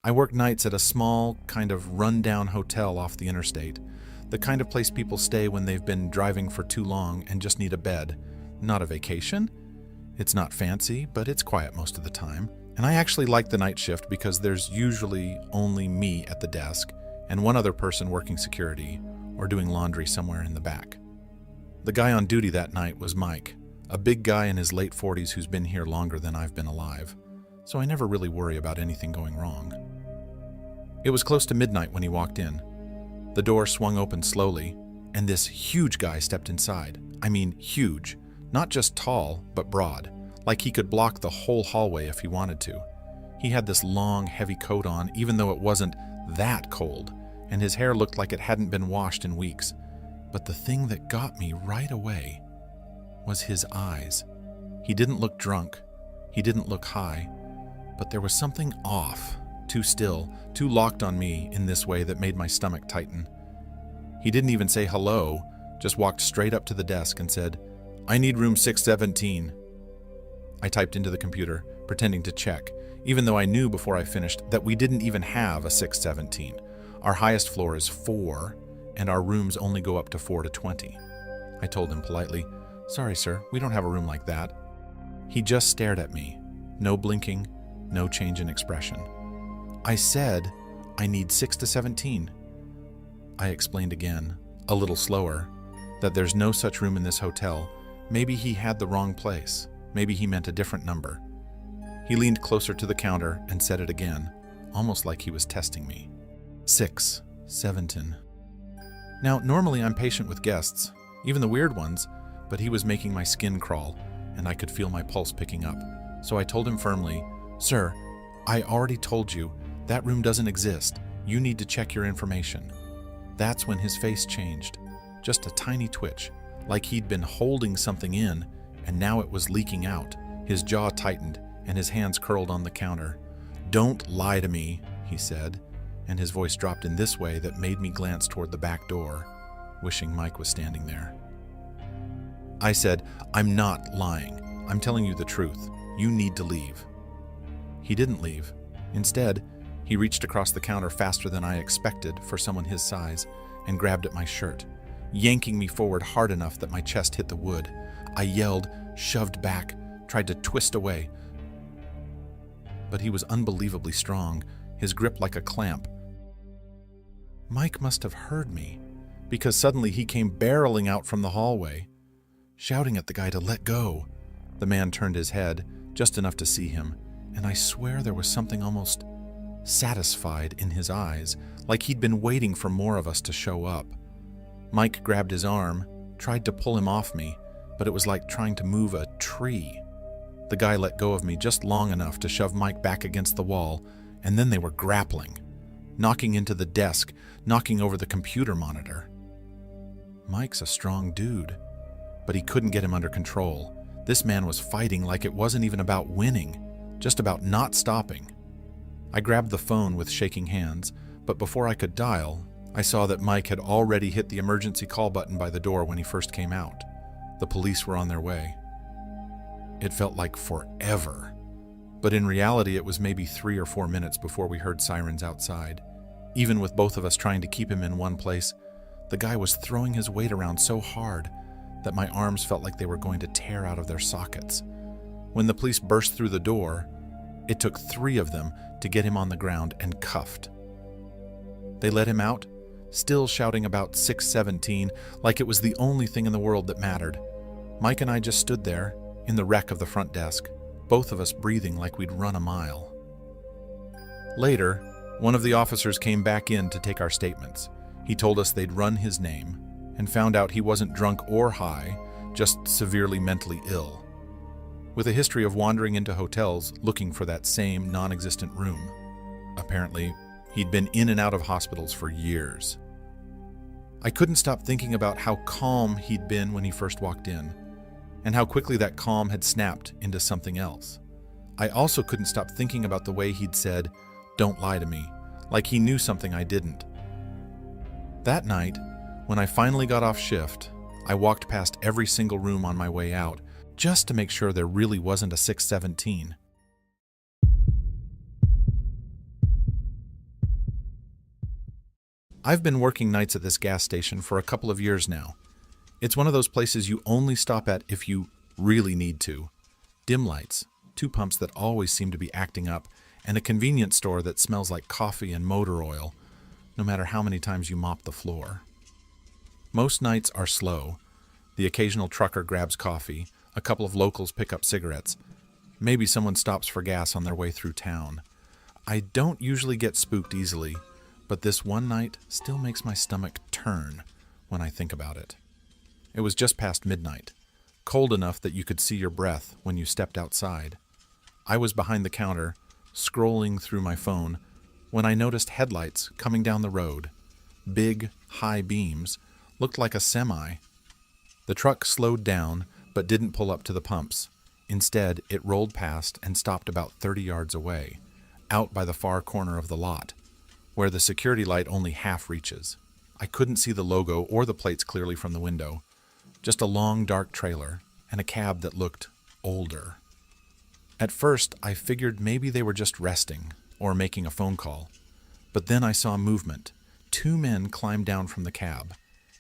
I work nights at a small, kind of run-down hotel off the interstate, the kind of place people stay when they've been driving for too long and just need a bed, not a vacation. It's not fancy, but it's quiet most of the time. And I actually like the night shift because there's usually only me at the desk and one other person working security or doing laundry somewhere in the back. The guy on duty that night was Mike, a big guy in his late 40s who's been here longer than I've been alive, so I never really worry about anything going wrong. It was close to midnight when he walked in. The door swung open slowly, and this huge guy stepped inside. I mean huge, not just tall, but broad, like he could block the whole hallway if he wanted to. He had this long, heavy coat on, even though it wasn't that cold, and his hair looked like it hadn't been washed in weeks. But the thing that got me right away was his eyes. He didn't look drunk. He didn't look high. But there was something off, too still, too locked on me in this way that made my stomach tighten. He didn't even say hello, just walked straight up to the desk and said, "I need room 617. I typed into the computer, pretending to check, even though I knew before I finished that we didn't even have a 617. Our highest floor is 4, and our rooms only go up to 4 to 20. I told him politely, "Sorry, sir, we don't have a room like that." He just stared at me, no blinking, no change in expression. I said, "I need 6 to 17. I explained again, a little slower, that there's no such room in this hotel. Maybe he had the wrong place. Maybe he meant a different number. He leaned closer to the counter and said it again, almost like he was testing me. 6, 17. Now, normally I'm patient with guests, even the weird ones, but he was making my skin crawl, and I could feel my pulse picking up. So I told him firmly, "Sir, I already told you, that room doesn't exist. You need to check your information." That's when his face changed, just a tiny twitch, like he'd been holding something in, and now it was leaking out. His jaw tightened, and his hands curled on the counter. "Don't lie to me," he said, and his voice dropped in this way that made me glance toward the back door, wishing Mike was standing there. I said, "I'm not lying. I'm telling you the truth. You need to leave." He didn't leave. Instead, he reached across the counter faster than I expected for someone his size and grabbed at my shirt, yanking me forward hard enough that my chest hit the wood. I yelled, shoved back, tried to twist away. But he was unbelievably strong, his grip like a clamp. Mike must have heard me, because suddenly he came barreling out from the hallway, shouting at the guy to let go. The man turned his head, just enough to see him, and I swear there was something almost satisfied in his eyes, like he'd been waiting for more of us to show up. Mike grabbed his arm, tried to pull him off me, but it was like trying to move a tree. The guy let go of me just long enough to shove Mike back against the wall, and then they were grappling, knocking into the desk, knocking over the computer monitor. Mike's a strong dude, but he couldn't get him under control. This man was fighting like it wasn't even about winning, just about not stopping. I grabbed the phone with shaking hands, but before I could dial, I saw that Mike had already hit the emergency call button by the door when he first came out. The police were on their way. It felt like forever, but in reality it was maybe 3 or 4 minutes before we heard sirens outside. Even with both of us trying to keep him in one place, the guy was throwing his weight around so hard that my arms felt like they were going to tear out of their sockets. When the police burst through the door, it took 3 of them to get him on the ground and cuffed. They let him out, still shouting about 617 like it was the only thing in the world that mattered. Mike and I just stood there, in the wreck of the front desk, both of us breathing like we'd run a mile. Later, one of the officers came back in to take our statements. He told us they'd run his name and found out he wasn't drunk or high, just severely mentally ill, with a history of wandering into hotels looking for that same non-existent room. Apparently, he'd been in and out of hospitals for years. I couldn't stop thinking about how calm he'd been when he first walked in, and how quickly that calm had snapped into something else. I also couldn't stop thinking about the way he'd said, "Don't lie to me," like he knew something I didn't. That night, when I finally got off shift, I walked past every single room on my way out, just to make sure there really wasn't a 617. I've been working nights at this gas station for a couple of years now. It's one of those places you only stop at if you really need to. Dim lights, two pumps that always seem to be acting up, and a convenience store that smells like coffee and motor oil, no matter how many times you mop the floor. Most nights are slow. The occasional trucker grabs coffee, a couple of locals pick up cigarettes. Maybe someone stops for gas on their way through town. I don't usually get spooked easily, but this one night still makes my stomach turn when I think about it. It was just past midnight, cold enough that you could see your breath when you stepped outside. I was behind the counter, scrolling through my phone, when I noticed headlights coming down the road. Big, high beams, looked like a semi. The truck slowed down, but didn't pull up to the pumps. Instead, it rolled past and stopped about 30 yards away, out by the far corner of the lot, where the security light only half reaches. I couldn't see the logo or the plates clearly from the window. Just a long, dark trailer and a cab that looked older. At first, I figured maybe they were just resting or making a phone call. But then I saw movement. Two men climbed down from the cab.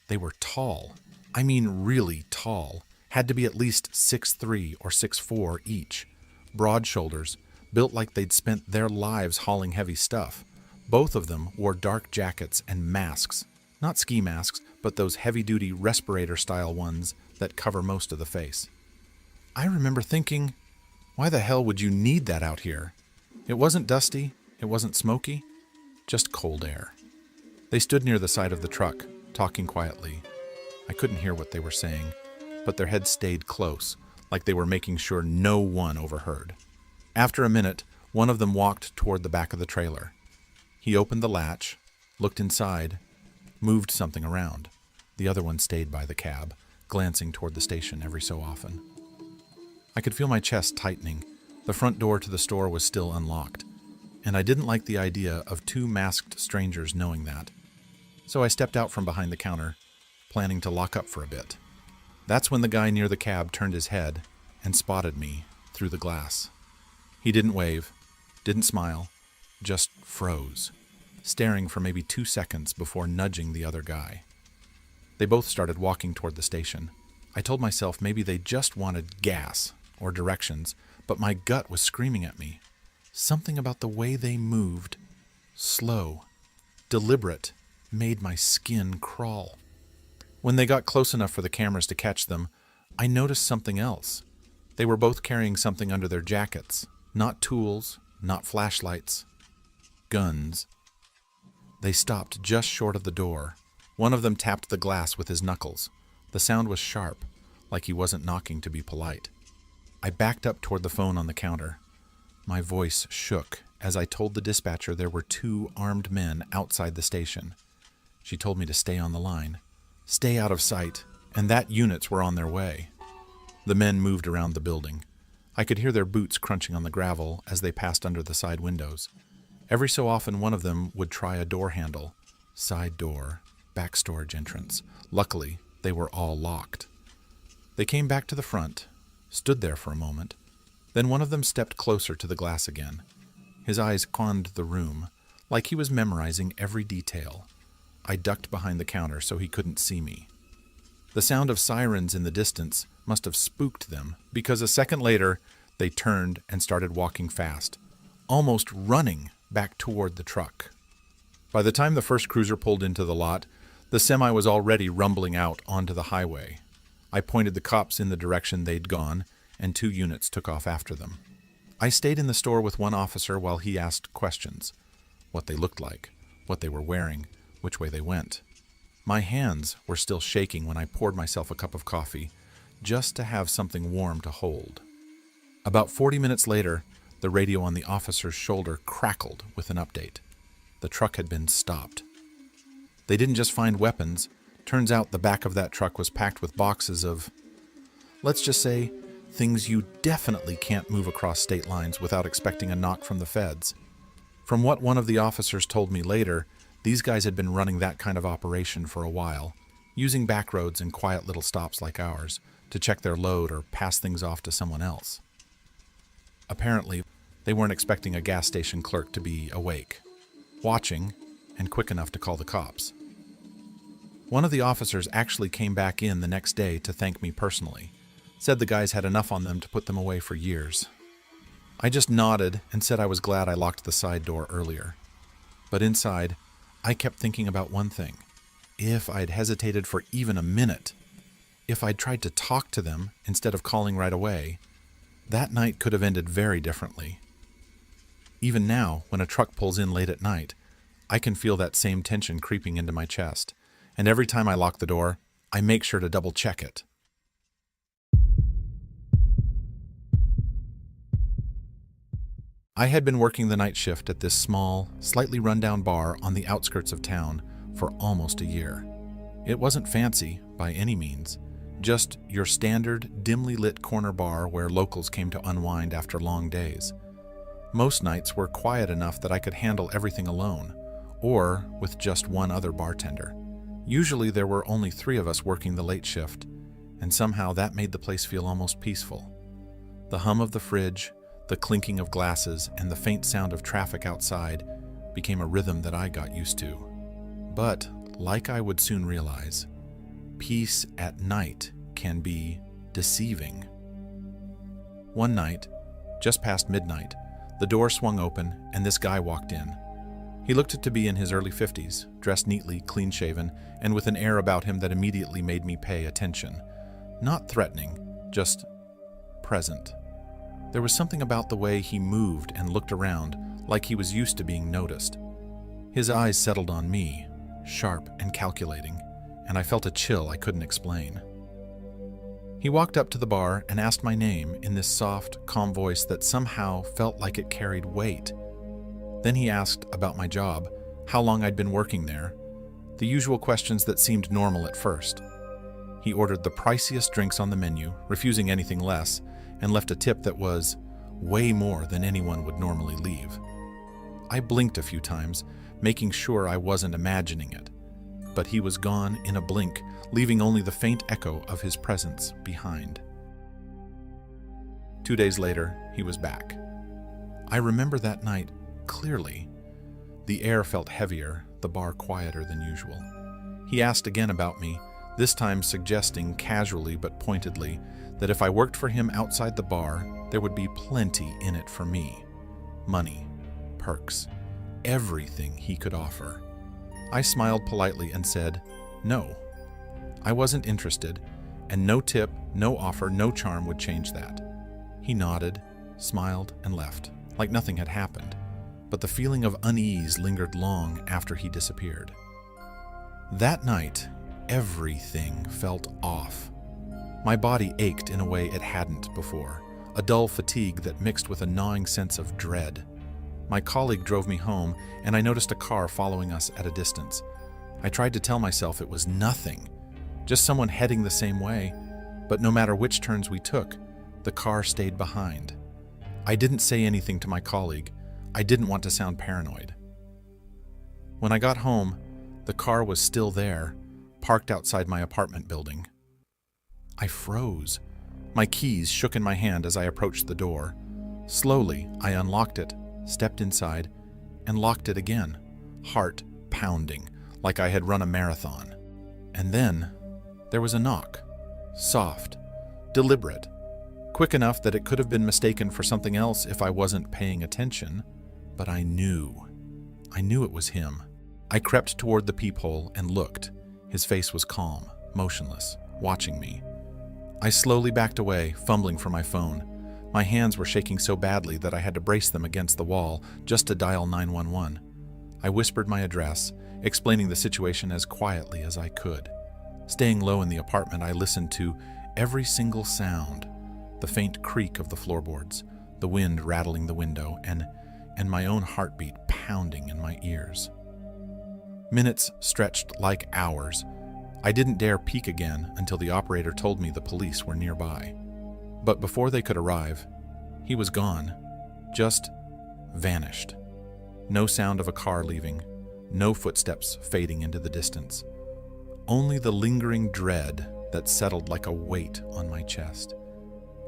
They were tall. I mean really tall. Had to be at least 6'3" or 6'4" each. Broad shoulders, built like they'd spent their lives hauling heavy stuff. Both of them wore dark jackets and masks. Not ski masks, but those heavy-duty respirator-style ones that cover most of the face. I remember thinking, why the hell would you need that out here? It wasn't dusty, it wasn't smoky, just cold air. They stood near the side of the truck, talking quietly. I couldn't hear what they were saying, but their heads stayed close, like they were making sure no one overheard. After a minute, one of them walked toward the back of the trailer. He opened the latch, looked inside, moved something around. The other one stayed by the cab, glancing toward the station every so often. I could feel my chest tightening. The front door to the store was still unlocked, and I didn't like the idea of two masked strangers knowing that. So I stepped out from behind the counter, planning to lock up for a bit. That's when the guy near the cab turned his head and spotted me through the glass. He didn't wave, didn't smile, just froze, staring for maybe 2 seconds before nudging the other guy. They both started walking toward the station. I told myself maybe they just wanted gas or directions, but my gut was screaming at me. Something about the way they moved, slow, deliberate, made my skin crawl. When they got close enough for the cameras to catch them, I noticed something else. They were both carrying something under their jackets. Not tools, not flashlights. Guns. They stopped just short of the door. One of them tapped the glass with his knuckles. The sound was sharp, like he wasn't knocking to be polite. I backed up toward the phone on the counter. My voice shook as I told the dispatcher there were 2 armed men outside the station. She told me to stay on the line, stay out of sight, and that units were on their way. The men moved around the building. I could hear their boots crunching on the gravel as they passed under the side windows. Every so often one of them would try a door handle, side door, back storage entrance. Luckily, they were all locked. They came back to the front, stood there for a moment. Then one of them stepped closer to the glass again. His eyes conned the room, like he was memorizing every detail. I ducked behind the counter so he couldn't see me. The sound of sirens in the distance must have spooked them, because a second later, they turned and started walking fast, almost running back toward the truck. By the time the first cruiser pulled into the lot, the semi was already rumbling out onto the highway. I pointed the cops in the direction they'd gone, and 2 units took off after them. I stayed in the store with one officer while he asked questions. What they looked like, what they were wearing, which way they went. My hands were still shaking when I poured myself a cup of coffee, just to have something warm to hold. About 40 minutes later, the radio on the officer's shoulder crackled with an update. The truck had been stopped. They didn't just find weapons. Turns out the back of that truck was packed with boxes of, let's just say, things you definitely can't move across state lines without expecting a knock from the feds. From what one of the officers told me later, these guys had been running that kind of operation for a while, using back roads and quiet little stops like ours to check their load or pass things off to someone else. Apparently, they weren't expecting a gas station clerk to be awake, watching, and quick enough to call the cops. One of the officers actually came back in the next day to thank me personally, said the guys had enough on them to put them away for years. I just nodded and said I was glad I locked the side door earlier. But inside, I kept thinking about one thing. If I'd hesitated for even a minute, if I'd tried to talk to them instead of calling right away, that night could have ended very differently. Even now, when a truck pulls in late at night, I can feel that same tension creeping into my chest, and every time I lock the door, I make sure to double-check it. I had been working the night shift at this small, slightly run-down bar on the outskirts of town for almost a year. It wasn't fancy, by any means, just your standard, dimly lit corner bar where locals came to unwind after long days. Most nights were quiet enough that I could handle everything alone, or with just one other bartender. Usually there were only 3 of us working the late shift, and somehow that made the place feel almost peaceful. The hum of the fridge, the clinking of glasses, and the faint sound of traffic outside became a rhythm that I got used to. But, like I would soon realize, peace at night can be deceiving. One night, just past midnight, the door swung open and this guy walked in. He looked to be in his early 50s, dressed neatly, clean-shaven, and with an air about him that immediately made me pay attention. Not threatening, just present. There was something about the way he moved and looked around, like he was used to being noticed. His eyes settled on me, sharp and calculating, and I felt a chill I couldn't explain. He walked up to the bar and asked my name in this soft, calm voice that somehow felt like it carried weight. Then he asked about my job, how long I'd been working there, the usual questions that seemed normal at first. He ordered the priciest drinks on the menu, refusing anything less, and left a tip that was way more than anyone would normally leave. I blinked a few times, making sure I wasn't imagining it, but he was gone in a blink, leaving only the faint echo of his presence behind. 2 days later, he was back. I remember that night clearly. The air felt heavier, the bar quieter than usual. He asked again about me, this time suggesting casually but pointedly that if I worked for him outside the bar, there would be plenty in it for me. Money, perks, everything he could offer. I smiled politely and said, no. I wasn't interested, and no tip, no offer, no charm would change that. He nodded, smiled, and left, like nothing had happened, but the feeling of unease lingered long after he disappeared. That night, everything felt off. My body ached in a way it hadn't before, a dull fatigue that mixed with a gnawing sense of dread. My colleague drove me home, and I noticed a car following us at a distance. I tried to tell myself it was nothing, just someone heading the same way, but no matter which turns we took, the car stayed behind. I didn't say anything to my colleague. I didn't want to sound paranoid. When I got home, the car was still there, parked outside my apartment building. I froze. My keys shook in my hand as I approached the door. Slowly, I unlocked it, stepped inside, and locked it again, heart pounding, like I had run a marathon. And then, there was a knock. Soft, deliberate, quick enough that it could have been mistaken for something else if I wasn't paying attention, but I knew it was him. I crept toward the peephole and looked. His face was calm, motionless, watching me. I slowly backed away, fumbling for my phone. My hands were shaking so badly that I had to brace them against the wall just to dial 911. I whispered my address, explaining the situation as quietly as I could. Staying low in the apartment, I listened to every single sound, the faint creak of the floorboards, the wind rattling the window, and my own heartbeat pounding in my ears. Minutes stretched like hours. I didn't dare peek again until the operator told me the police were nearby. But before they could arrive, he was gone, just vanished. No sound of a car leaving, no footsteps fading into the distance. Only the lingering dread that settled like a weight on my chest.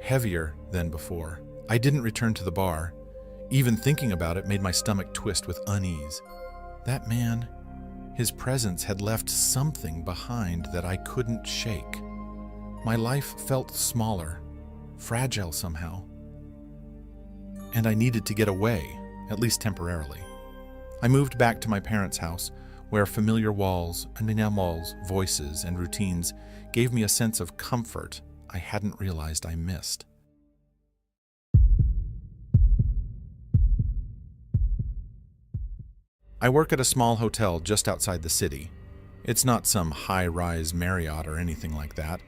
Heavier than before. I didn't return to the bar. Even thinking about it made my stomach twist with unease. That man, His presence had left something behind that I couldn't shake. My life felt smaller, fragile somehow. And I needed to get away, at least temporarily. I moved back to my parents' house, where familiar walls, animals, voices, and routines gave me a sense of comfort I hadn't realized I missed. I work at a small hotel just outside the city. It's not some high-rise Marriott or anything like that,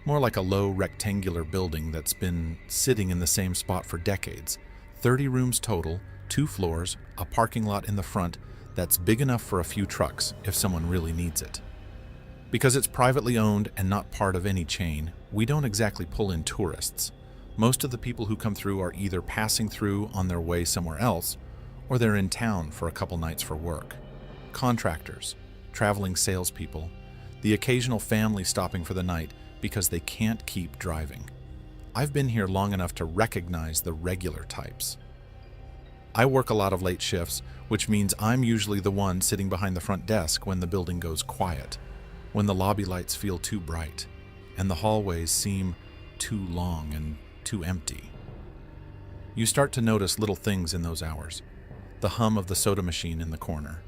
more like a low rectangular building that's been sitting in the same spot for decades. 30 rooms total, 2 floors, a parking lot in the front that's big enough for a few trucks if someone really needs it. Because it's privately owned and not part of any chain, we don't exactly pull in tourists. Most of the people who come through are either passing through on their way somewhere else, or they're in town for a couple nights for work. Contractors, traveling salespeople, the occasional family stopping for the night because they can't keep driving. I've been here long enough to recognize the regular types. I work a lot of late shifts, which means I'm usually the one sitting behind the front desk when the building goes quiet, when the lobby lights feel too bright, and the hallways seem too long and too empty. You start to notice little things in those hours. The hum of the soda machine in the corner,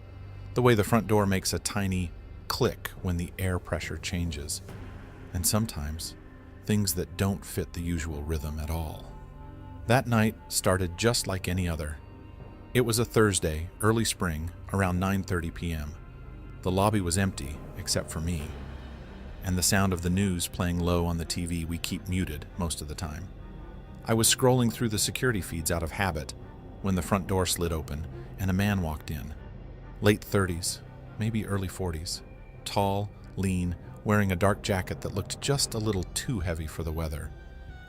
the way the front door makes a tiny click when the air pressure changes, and sometimes things that don't fit the usual rhythm at all. That night started just like any other. It was a Thursday, early spring, around 9:30 p.m. The lobby was empty, except for me, and the sound of the news playing low on the TV we keep muted most of the time. I was scrolling through the security feeds out of habit when the front door slid open and a man walked in. Late 30s, maybe early 40s. Tall, lean, wearing a dark jacket that looked just a little too heavy for the weather,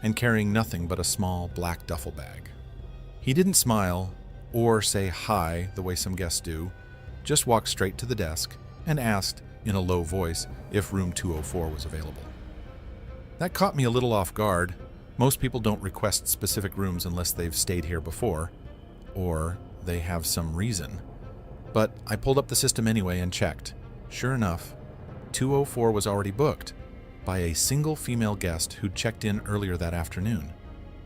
and carrying nothing but a small black duffel bag. He didn't smile or say hi the way some guests do, just walked straight to the desk and asked, in a low voice, if room 204 was available. That caught me a little off guard. Most people don't request specific rooms unless they've stayed here before, or they have some reason. But I pulled up the system anyway and checked. Sure enough, 204 was already booked by a single female guest who'd checked in earlier that afternoon.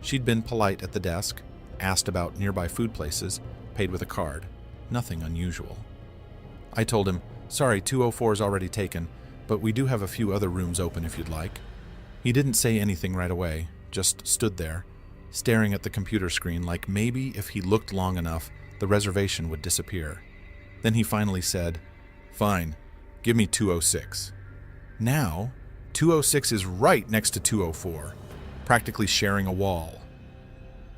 She'd been polite at the desk, asked about nearby food places, paid with a card. Nothing unusual. I told him, sorry, 204 is already taken, but we do have a few other rooms open if you'd like. He didn't say anything right away, just stood there, staring at the computer screen like maybe if he looked long enough, the reservation would disappear. Then he finally said, fine, give me 206. Now, 206 is right next to 204, practically sharing a wall.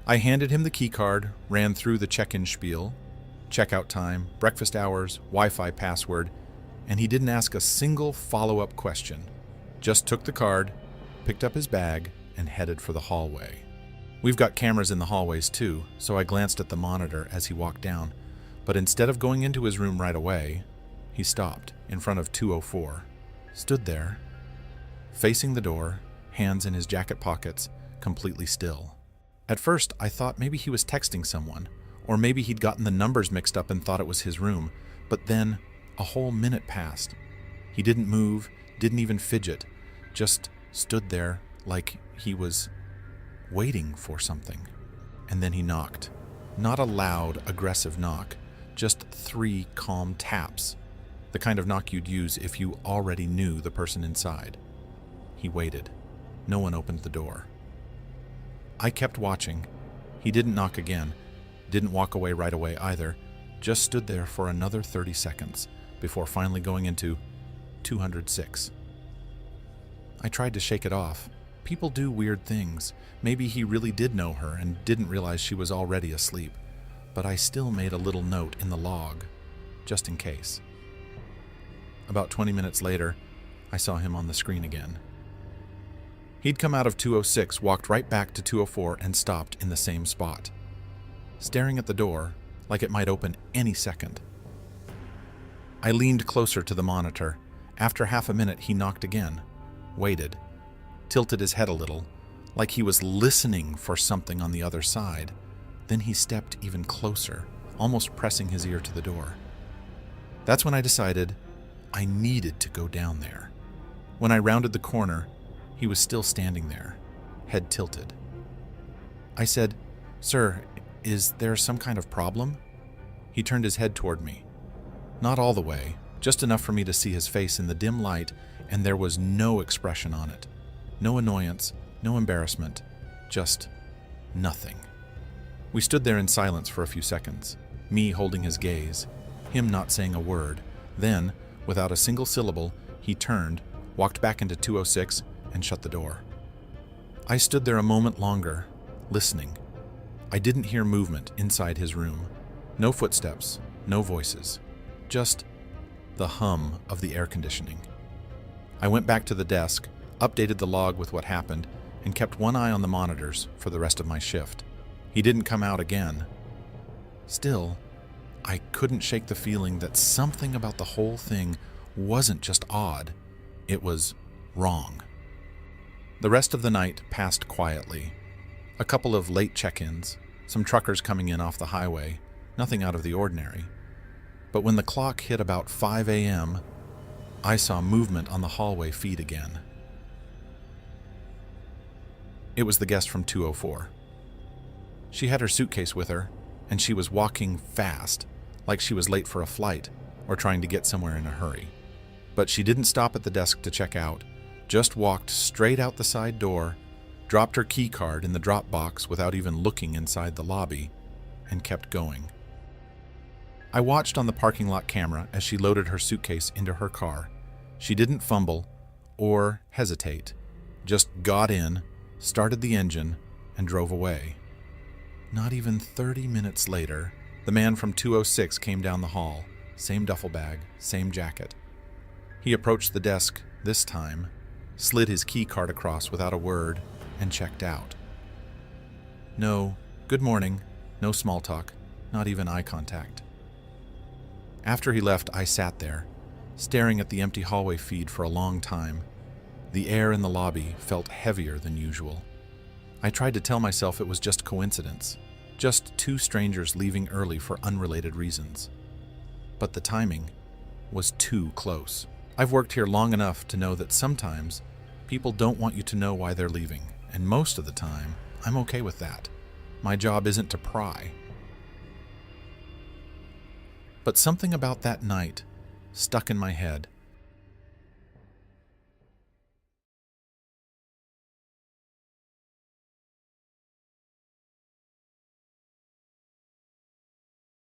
I handed him the key card, ran through the check-in spiel, checkout time, breakfast hours, Wi-Fi password, and he didn't ask a single follow-up question. Just took the card, picked up his bag, and headed for the hallway. We've got cameras in the hallways too, so I glanced at the monitor as he walked down, but instead of going into his room right away, he stopped in front of 204, stood there, facing the door, hands in his jacket pockets, completely still. At first, I thought maybe he was texting someone, or maybe he'd gotten the numbers mixed up and thought it was his room, but then a whole minute passed. He didn't move, didn't even fidget, just stood there like he was waiting for something. And then he knocked. Not a loud, aggressive knock, just 3 calm taps, the kind of knock you'd use if you already knew the person inside. He waited. No one opened the door. I kept watching. He didn't knock again, didn't walk away right away either, just stood there for another 30 seconds before finally going into 206. I tried to shake it off. People do weird things. Maybe he really did know her and didn't realize she was already asleep. But I still made a little note in the log, just in case. About 20 minutes later, I saw him on the screen again. He'd come out of 206, walked right back to 204, and stopped in the same spot, staring at the door like it might open any second. I leaned closer to the monitor. After half a minute, he knocked again, waited, tilted his head a little, like he was listening for something on the other side. Then he stepped even closer, almost pressing his ear to the door. That's when I decided I needed to go down there. When I rounded the corner, he was still standing there, head tilted. I said, "Sir, is there some kind of problem?" He turned his head toward me. Not all the way, just enough for me to see his face in the dim light, and there was no expression on it. No annoyance, no embarrassment, just nothing. We stood there in silence for a few seconds, me holding his gaze, him not saying a word. Then, without a single syllable, he turned, walked back into 206, and shut the door. I stood there a moment longer, listening. I didn't hear movement inside his room. No footsteps, no voices, just the hum of the air conditioning. I went back to the desk, updated the log with what happened, and kept one eye on the monitors for the rest of my shift. He didn't come out again. Still, I couldn't shake the feeling that something about the whole thing wasn't just odd, it was wrong. The rest of the night passed quietly. A couple of late check-ins, some truckers coming in off the highway, nothing out of the ordinary. But when the clock hit about 5 a.m., I saw movement on the hallway feed again. It was the guest from 204. She had her suitcase with her, and she was walking fast, like she was late for a flight or trying to get somewhere in a hurry. But she didn't stop at the desk to check out, just walked straight out the side door, dropped her key card in the drop box without even looking inside the lobby, and kept going. I watched on the parking lot camera as she loaded her suitcase into her car. She didn't fumble or hesitate, just got in, started the engine, and drove away. Not even 30 minutes later, the man from 206 came down the hall, same duffel bag, same jacket. He approached the desk this time, slid his key card across without a word, and checked out. No good morning, no small talk, not even eye contact. After he left, I sat there, staring at the empty hallway feed for a long time. The air in the lobby felt heavier than usual. I tried to tell myself it was just coincidence, just two strangers leaving early for unrelated reasons. But the timing was too close. I've worked here long enough to know that sometimes people don't want you to know why they're leaving, and most of the time, I'm okay with that. My job isn't to pry. But something about that night stuck in my head.